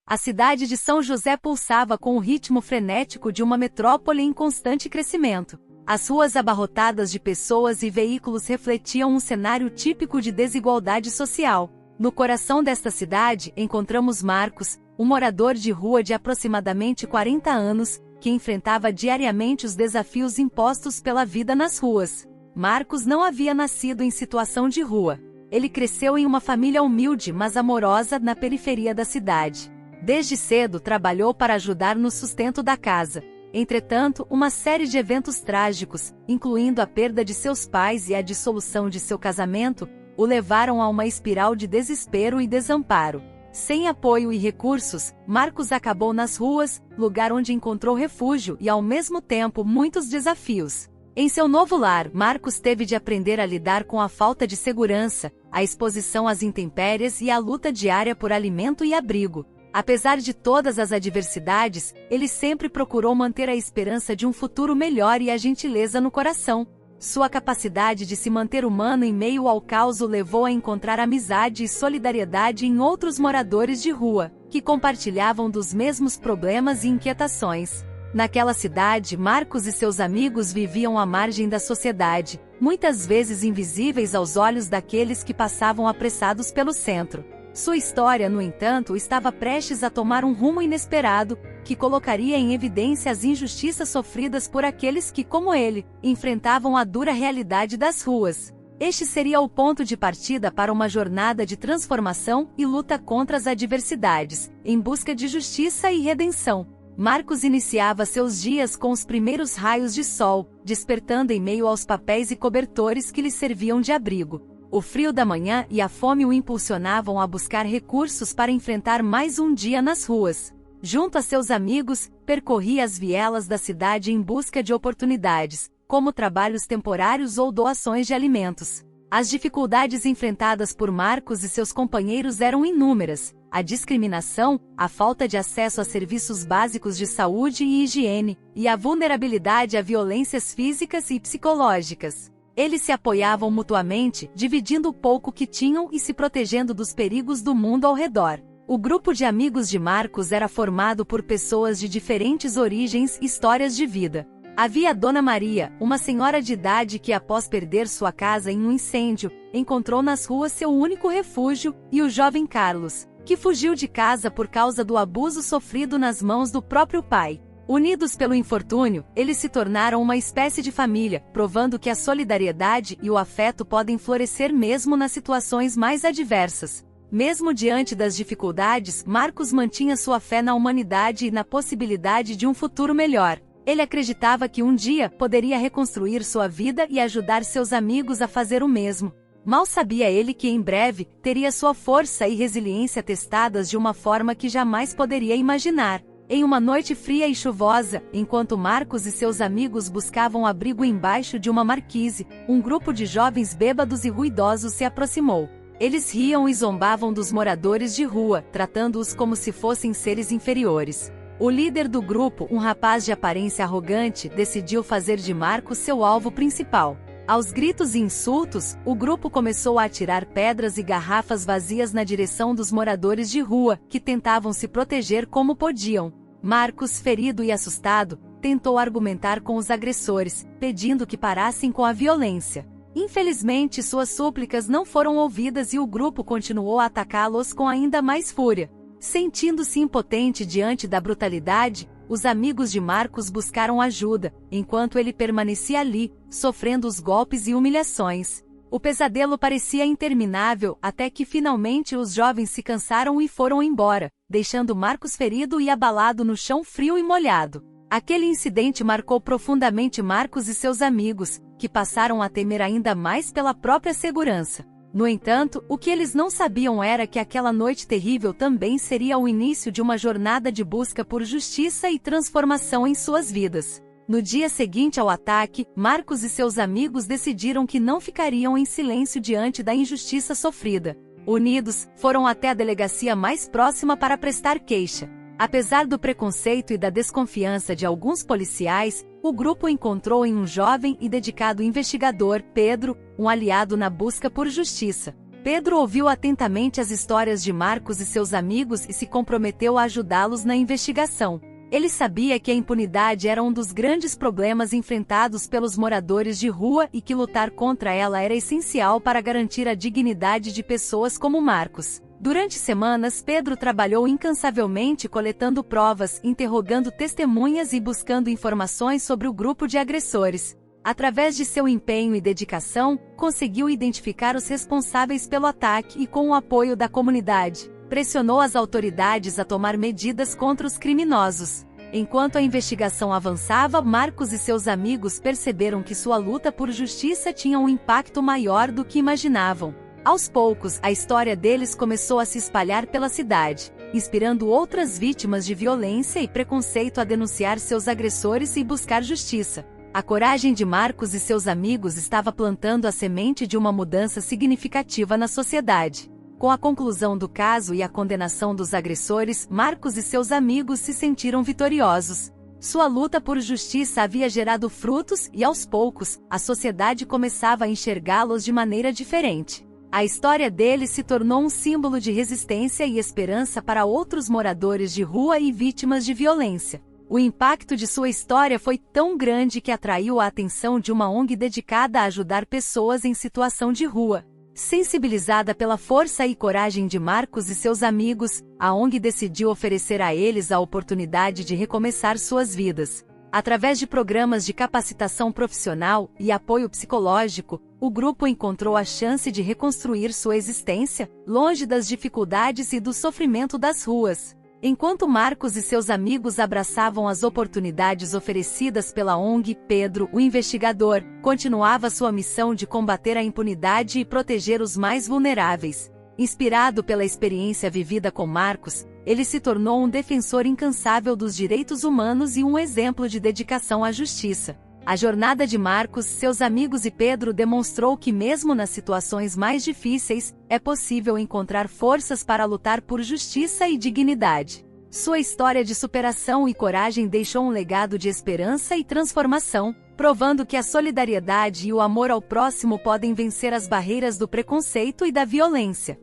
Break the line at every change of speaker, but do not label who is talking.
A cidade de São José pulsava com o ritmo frenético de uma metrópole em constante crescimento. As ruas abarrotadas de pessoas e veículos refletiam um cenário típico de desigualdade social. No coração desta cidade, encontramos Marcos, um morador de rua de aproximadamente 40 anos, que enfrentava diariamente os desafios impostos pela vida nas ruas. Marcos não havia nascido em situação de rua. Ele cresceu em uma família humilde mas amorosa na periferia da cidade. Desde cedo trabalhou para ajudar no sustento da casa. Entretanto, uma série de eventos trágicos, incluindo a perda de seus pais e a dissolução de seu casamento, o levaram a uma espiral de desespero e desamparo. Sem apoio e recursos, Marcos acabou nas ruas, lugar onde encontrou refúgio e ao mesmo tempo muitos desafios. Em seu novo lar, Marcos teve de aprender a lidar com a falta de segurança, a exposição às intempéries e a luta diária por alimento e abrigo. Apesar de todas as adversidades, ele sempre procurou manter a esperança de um futuro melhor e a gentileza no coração. Sua capacidade de se manter humano em meio ao caos o levou a encontrar amizade e solidariedade em outros moradores de rua, que compartilhavam dos mesmos problemas e inquietações. Naquela cidade, Marcos e seus amigos viviam à margem da sociedade, muitas vezes invisíveis aos olhos daqueles que passavam apressados pelo centro. Sua história, no entanto, estava prestes a tomar um rumo inesperado, que colocaria em evidência as injustiças sofridas por aqueles que, como ele, enfrentavam a dura realidade das ruas. Este seria o ponto de partida para uma jornada de transformação e luta contra as adversidades, em busca de justiça e redenção. Marcos iniciava seus dias com os primeiros raios de sol, despertando em meio aos papéis e cobertores que lhe serviam de abrigo. O frio da manhã e a fome o impulsionavam a buscar recursos para enfrentar mais um dia nas ruas. Junto a seus amigos, percorria as vielas da cidade em busca de oportunidades, como trabalhos temporários ou doações de alimentos. As dificuldades enfrentadas por Marcos e seus companheiros eram inúmeras: a discriminação, a falta de acesso a serviços básicos de saúde e higiene, e a vulnerabilidade a violências físicas e psicológicas. Eles se apoiavam mutuamente, dividindo o pouco que tinham e se protegendo dos perigos do mundo ao redor. O grupo de amigos de Marcos era formado por pessoas de diferentes origens e histórias de vida. Havia a Dona Maria, uma senhora de idade que, após perder sua casa em um incêndio, encontrou nas ruas seu único refúgio, e o jovem Carlos, que fugiu de casa por causa do abuso sofrido nas mãos do próprio pai. Unidos pelo infortúnio, eles se tornaram uma espécie de família, provando que a solidariedade e o afeto podem florescer mesmo nas situações mais adversas. Mesmo diante das dificuldades, Marcos mantinha sua fé na humanidade e na possibilidade de um futuro melhor. Ele acreditava que um dia poderia reconstruir sua vida e ajudar seus amigos a fazer o mesmo. Mal sabia ele que em breve teria sua força e resiliência testadas de uma forma que jamais poderia imaginar. Em uma noite fria e chuvosa, enquanto Marcos e seus amigos buscavam abrigo embaixo de uma marquise, um grupo de jovens bêbados e ruidosos se aproximou. Eles riam e zombavam dos moradores de rua, tratando-os como se fossem seres inferiores. O líder do grupo, um rapaz de aparência arrogante, decidiu fazer de Marcos seu alvo principal. Aos gritos e insultos, o grupo começou a atirar pedras e garrafas vazias na direção dos moradores de rua, que tentavam se proteger como podiam. Marcos, ferido e assustado, tentou argumentar com os agressores, pedindo que parassem com a violência. Infelizmente, suas súplicas não foram ouvidas e o grupo continuou a atacá-los com ainda mais fúria. Sentindo-se impotente diante da brutalidade, os amigos de Marcos buscaram ajuda, enquanto ele permanecia ali, sofrendo os golpes e humilhações. O pesadelo parecia interminável, até que finalmente os jovens se cansaram e foram embora, deixando Marcos ferido e abalado no chão frio e molhado. Aquele incidente marcou profundamente Marcos e seus amigos, que passaram a temer ainda mais pela própria segurança. No entanto, o que eles não sabiam era que aquela noite terrível também seria o início de uma jornada de busca por justiça e transformação em suas vidas. No dia seguinte ao ataque, Marcos e seus amigos decidiram que não ficariam em silêncio diante da injustiça sofrida. Unidos, foram até a delegacia mais próxima para prestar queixa. Apesar do preconceito e da desconfiança de alguns policiais, o grupo encontrou em um jovem e dedicado investigador, Pedro, um aliado na busca por justiça. Pedro ouviu atentamente as histórias de Marcos e seus amigos e se comprometeu a ajudá-los na investigação. Ele sabia que a impunidade era um dos grandes problemas enfrentados pelos moradores de rua e que lutar contra ela era essencial para garantir a dignidade de pessoas como Marcos. Durante semanas, Pedro trabalhou incansavelmente coletando provas, interrogando testemunhas e buscando informações sobre o grupo de agressores. Através de seu empenho e dedicação, conseguiu identificar os responsáveis pelo ataque e, com o apoio da comunidade, pressionou as autoridades a tomar medidas contra os criminosos. Enquanto a investigação avançava, Marcos e seus amigos perceberam que sua luta por justiça tinha um impacto maior do que imaginavam. Aos poucos, a história deles começou a se espalhar pela cidade, inspirando outras vítimas de violência e preconceito a denunciar seus agressores e buscar justiça. A coragem de Marcos e seus amigos estava plantando a semente de uma mudança significativa na sociedade. Com a conclusão do caso e a condenação dos agressores, Marcos e seus amigos se sentiram vitoriosos. Sua luta por justiça havia gerado frutos e, aos poucos, a sociedade começava a enxergá-los de maneira diferente. A história deles se tornou um símbolo de resistência e esperança para outros moradores de rua e vítimas de violência. O impacto de sua história foi tão grande que atraiu a atenção de uma ONG dedicada a ajudar pessoas em situação de rua. Sensibilizada pela força e coragem de Marcos e seus amigos, a ONG decidiu oferecer a eles a oportunidade de recomeçar suas vidas. Através de programas de capacitação profissional e apoio psicológico, o grupo encontrou a chance de reconstruir sua existência, longe das dificuldades e do sofrimento das ruas. Enquanto Marcos e seus amigos abraçavam as oportunidades oferecidas pela ONG, Pedro, o investigador, continuava sua missão de combater a impunidade e proteger os mais vulneráveis. Inspirado pela experiência vivida com Marcos, ele se tornou um defensor incansável dos direitos humanos e um exemplo de dedicação à justiça. A jornada de Marcos, seus amigos e Pedro demonstrou que mesmo nas situações mais difíceis, é possível encontrar forças para lutar por justiça e dignidade. Sua história de superação e coragem deixou um legado de esperança e transformação, provando que a solidariedade e o amor ao próximo podem vencer as barreiras do preconceito e da violência.